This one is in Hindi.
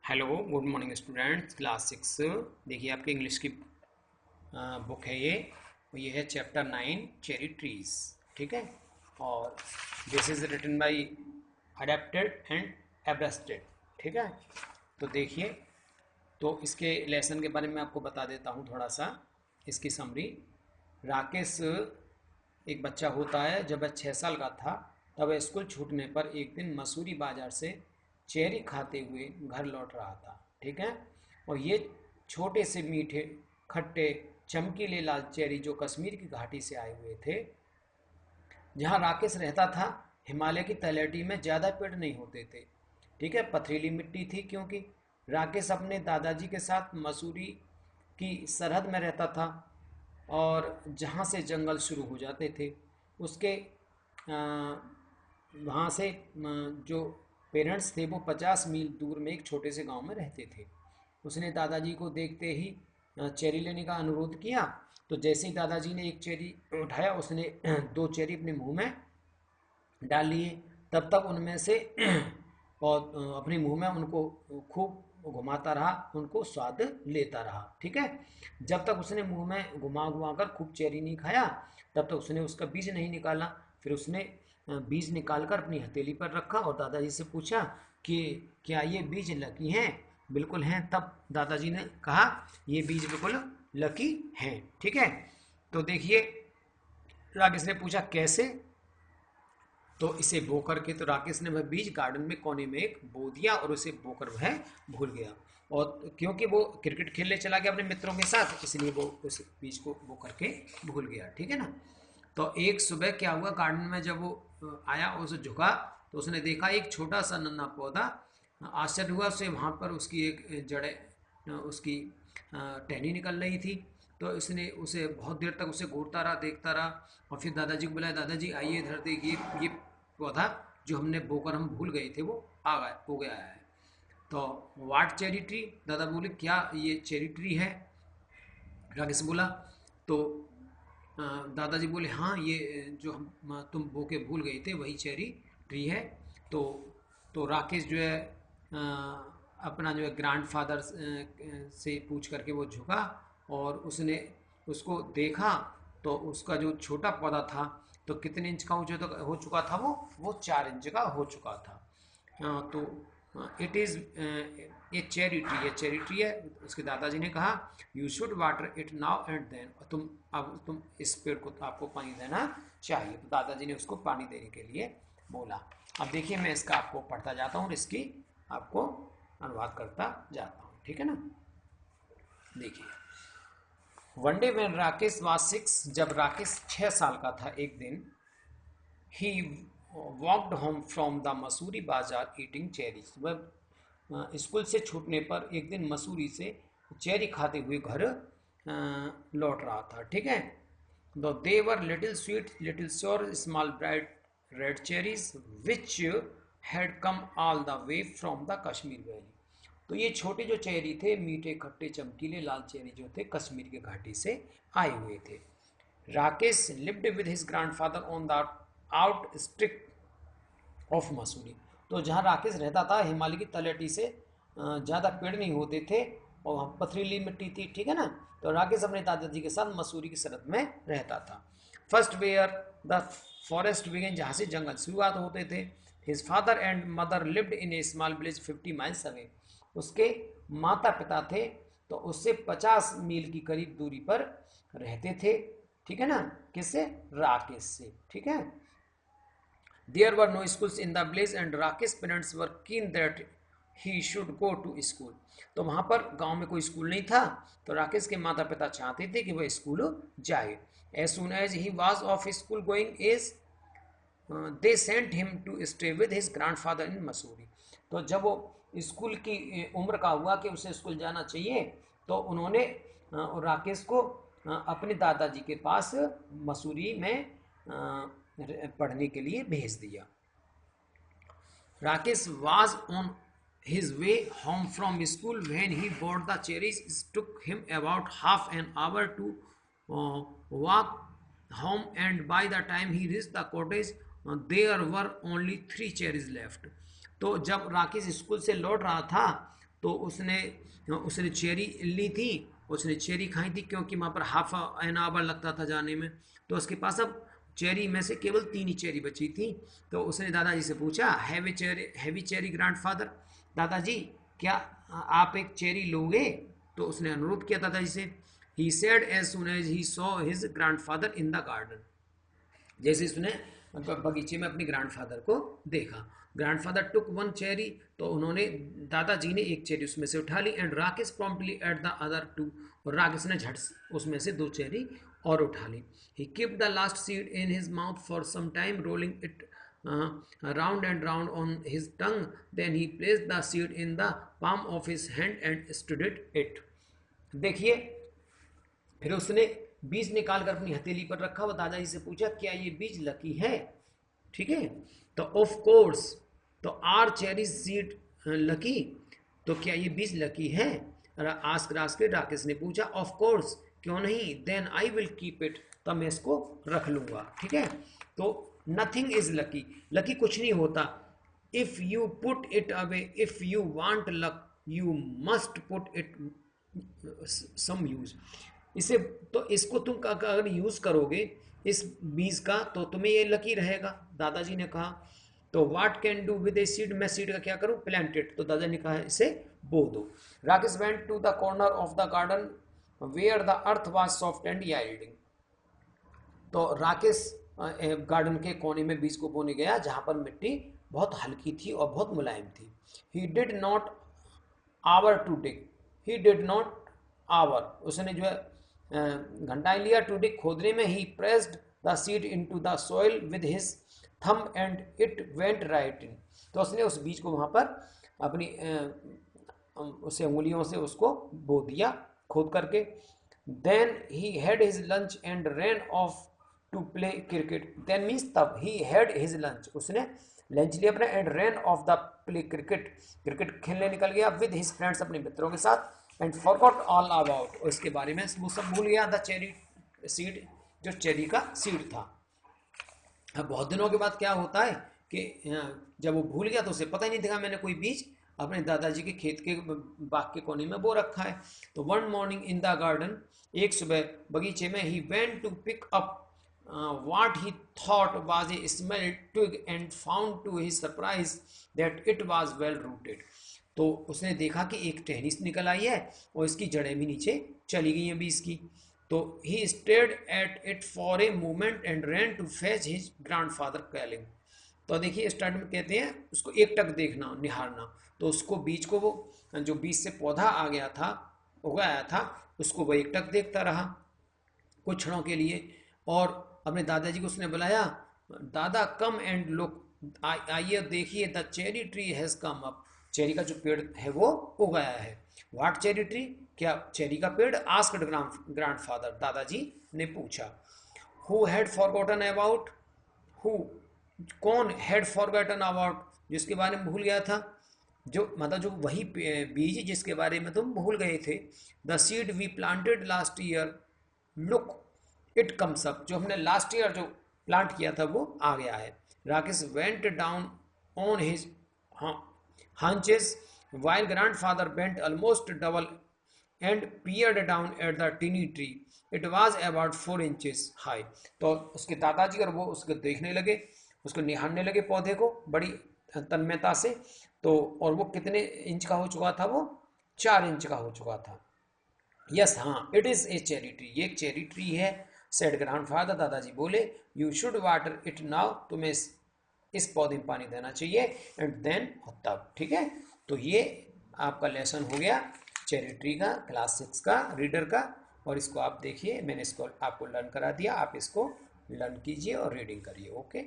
Hello good morning students class 6। देखिए आपके इंग्लिश की बुक है ये है चैप्टर 9 चेरी ट्रीज। ठीक है, और this is written by adapted and abridged. ठीक है, तो देखिए, तो इसके लेसन के बारे में आपको बता देता हूँ थोड़ा सा इसकी समरी। राकेश एक बच्चा होता है। जब वह 6 साल का था तब वह स्कूल छूटने पर एक दिन मसूरी बाजार से चेरी खाते हुए घर लौट रहा था। ठीक है, और ये छोटे से मीठे खट्टे चमकीले लाल चेरी जो कश्मीर की घाटी से आए हुए थे। जहाँ राकेश रहता था हिमालय की तलहटी में ज़्यादा पेड़ नहीं होते थे। ठीक है, पथरीली मिट्टी थी क्योंकि राकेश अपने दादाजी के साथ मसूरी की सरहद में रहता था और जहाँ से जंगल शुरू हो जाते थे उसके वहाँ से जो पेरेंट्स थे वो 50 मील दूर में एक छोटे से गांव में रहते थे। उसने दादाजी को देखते ही चेरी लेने का अनुरोध किया। तो जैसे ही दादाजी ने एक चेरी उठाया उसने 2 चेरी अपने मुंह में डाल लिए। तब तक उनमें से और अपने मुंह में उनको खूब घुमाता रहा, उनको स्वाद लेता रहा। ठीक है, जब तक उसने मुंह में घुमा घुमा कर खूब चेरी नहीं खाया तब तक उसने उसका बीज नहीं निकाला। फिर उसने बीज निकाल कर अपनी हथेली पर रखा और दादाजी से पूछा कि क्या ये बीज लकी हैं? बिल्कुल हैं। तब दादाजी ने कहा ये बीज बिल्कुल लकी हैं। ठीक है, तो देखिए राकेश ने पूछा कैसे? तो इसे बो करके, तो राकेश ने वह बीज गार्डन में कोने में एक बो दिया और उसे बोकर वह भूल गया। और क्योंकि वो क्रिकेट खेलने चला गया अपने मित्रों के साथ, इसलिए वो उस बीज को बो करके भूल गया। ठीक है ना। तो एक सुबह क्या हुआ, गार्डन में जब वो आया उसे झुका तो उसने देखा एक छोटा सा नन्हा पौधा। आश्चर्य हुआ उसे, वहाँ पर उसकी एक जड़ें उसकी टहनी निकल रही थी। तो इसने उसे बहुत देर तक उसे घूरता रहा, देखता रहा और फिर दादाजी को बुलाया, दादाजी आइए इधर देखिए, ये पौधा जो हमने बोकर हम भूल गए थे वो आ गया, हो गया है। तो वाट चेरी ट्री? दादा बोले क्या ये चेरी ट्री है? राकेश बोला। तो दादाजी बोले हाँ, ये जो हम तुम बो के भूल गए थे वही चेरी ट्री है। तो तो राकेश जो है अपना जो है ग्रैंडफादर से पूछ करके वो झुका और उसने उसको देखा। तो उसका जो छोटा पौधा था तो कितने इंच का हो चुका था वो 4 इंच का हो चुका था। तो इट इज़ ये चेरी ट्री, ये चेरी ट्री है। उसके दादाजी ने कहा you should water it now and then, तुम इस पेड़ को तो आपको पानी देना चाहिए। तो दादाजी ने उसको पानी देने के लिए बोला। अब देखिए मैं इसका आपको पढ़ता जाता हूँ और इसकी आपको अनुवाद करता जाता हूँ। ठीक है ना। देखिए, one day when Rakesh was 6, जब राकेश 6 साल का था, एक दिन he walked home from the Mussoorie बाजार ईटिंग चेरीज। वह स्कूल से छूटने पर एक दिन मसूरी से चेरी खाते हुए घर लौट रहा था। ठीक है, दो they were little sweet little sure small bright red cherries which had come all the way from the Kashmir valley. तो ये छोटे जो चेरी थे, मीठे खट्टे चमकीले लाल चेरी जो थे कश्मीर की घाटी से आए हुए थे। Rakesh lived with his grandfather on the outskirts of Mussoorie. तो जहाँ राकेश रहता था हिमालय की तलहटी से ज़्यादा पेड़ नहीं होते थे और वहाँ पथरीली मिट्टी थी। ठीक है ना। तो राकेश अपने दादाजी के साथ मसूरी की सरहद में रहता था। First where the forest began, जहाँ से जंगल शुरुआत होते थे। His father and mother lived in a small village 50 miles away. उसके माता पिता थे तो उससे 50 मील की करीब दूरी पर रहते थे। ठीक है ना। किससे? राकेश से। ठीक है। There were no schools in the village and Rakesh's parents were keen that he should go to school. तो वहाँ पर गांव में कोई स्कूल नहीं था तो राकेश के माता पिता चाहते थे कि वह स्कूल जाए। As soon as he was of school going age, they sent him to stay with his grandfather in Mussoorie. तो जब वो स्कूल की उम्र का हुआ कि उसे स्कूल जाना चाहिए तो उन्होंने राकेश को अपने दादाजी के पास मसूरी में पढ़ने के लिए भेज दिया। Rakesh was on his way home from school when he bought the cherries. It took him about half an hour to walk home, and by the time he reached the cottage, there were only 3 cherries left. तो जब राकेश स्कूल से लौट रहा था तो उसने उसने चेरी ली थी, उसने चेरी खाई थी क्योंकि वहाँ पर हाफ एन आवर लगता था जाने में। तो उसके पास अब चेरी में से केवल 3 ही चेरी बची थी। तो उसने दादाजी से पूछा, हैवी चेरी ग्रैंडफादर, दादाजी क्या आप एक चेरी लोगे? तो उसने अनुरोध किया दादाजी से। He said as soon as he saw his grandfather in the garden, जैसे उसने बगीचे में अपने ग्रैंडफादर को देखा। ग्रैंडफादर टुक वन चेरी, तो उन्होंने दादाजी ने एक चेरी उसमें से उठा ली। And Rakesh promptly ate the other two, और राकेश ने झट उसमें से 2 चेरी और उठा ली। He kept the last seed in his mouth for some time, rolling it round and round on his tongue. Then he placed the seed in the palm of his hand and studied it. देखिए, फिर उसने बीज निकाल कर अपनी हथेली पर रखा। वो दादाजी से पूछा, क्या ये बीज लकी है? ठीक है, तो ऑफ कोर्स, तो आर चेरी सीड लकी, तो क्या ये बीज लकी है? आस्क राकेश ने पूछा। ऑफ कोर्स, क्यों नहीं? Then I will keep it, तब मैं इसको रख लूंगा। ठीक है, तो नथिंग इज लकी, लकी कुछ नहीं होता। If you put it away, if you want luck you must put it some use. इसे तो इसको तुम अगर यूज करोगे इस बीज का, तो तुम्हें ये लकी रहेगा। दादाजी ने कहा, तो what can do with a seed, मैं सीड का क्या करूं? Plant it. तो दादा ने कहा इसे बो दो। Rakesh went to the corner of the garden where the earth was soft and yielding. तो राकेश गार्डन के कोने में बीज को बोने गया जहां पर मिट्टी बहुत हल्की थी और बहुत मुलायम थी। He did not hour to dig, he did not hour, उसने जो है घंटाएं लिया टू डिग, खोदने में। He pressed the seed into the soil with his thumb and it went right in. तो उसने उस बीज को वहां पर अपनी उसे उंगलियों से उसको बो दिया खोद करके। Then he had his lunch and ran off to play cricket. Then means तब, ही हैड हिज लंच, उसने लंच लिया अपना, and ran off the play cricket, cricket खेलने निकल गया विद हिज फ्रेंड्स, अपने मित्रों के साथ। एंड फॉरगॉट ऑल अबाउट, और इसके बारे में वो सब भूल गया। द चेरी सीड, जो चेरी का सीड था। अब बहुत दिनों के बाद क्या होता है कि जब वो भूल गया तो उसे पता ही नहीं था मैंने कोई बीज अपने दादाजी के खेत के बाग के कोने में बो रखा है। तो one morning in the garden, एक सुबह बगीचे में, he went to pick up what he thought was a small twig and found to his surprise that it was well rooted. तो उसने देखा कि एक टहनी निकल आई है और इसकी जड़ें भी नीचे चली गई हैं बीज की। तो he stared at it for a moment and ran to fetch his grandfather calling. तो देखिए स्टार्ट में कहते हैं उसको एक टक देखना, निहारना। तो उसको बीज को, वो जो बीज से पौधा आ गया था, उगाया था, उसको वो एक टक देखता रहा कुछ क्षणों के लिए। और अपने दादाजी को उसने बुलाया, दादा कम एंड लुक, आइए देखिए, the cherry tree has come up, cherry का जो पेड़ है वो उगाया है। व्हाट चेरी ट्री, क्या चेरी का पेड़? आस्क्ड ग्रैंडफादर, दादाजी ने पूछा। Who had forgotten about, who, कौन? हैड फॉरगॉटन अबाउट, जिसके बारे में भूल गया था, जो मतलब जो वही बीज जिसके बारे में तुम भूल गए थे। The seed we planted last year, look it comes up, जो हमने लास्ट ईयर जो प्लांट किया था वो आ गया है। Rakesh went down on his hunches while grandfather bent almost double and peered down at the teeny tree. It was about 4 inches high. तो उसके दादाजी और वो उसको देखने लगे, उसको निहारने लगे पौधे को बड़ी तन्मयता से। तो और वो कितने इंच का हो चुका था? वो 4 इंच का हो चुका था। यस, हाँ, it is a cherry tree, ये एक चेरी ट्री है। सेड ग्रैंडफादर, दादाजी बोले। You should water it now, तुम्हें इस पौधे में पानी देना चाहिए। एंड देन, तब। ठीक है, तो ये आपका लेसन हो गया चेरी ट्री का, क्लास 6 का, रीडर का। और इसको आप देखिए, मैंने इसको आपको लर्न करा दिया, आप इसको लर्न कीजिए और रीडिंग करिए। ओके।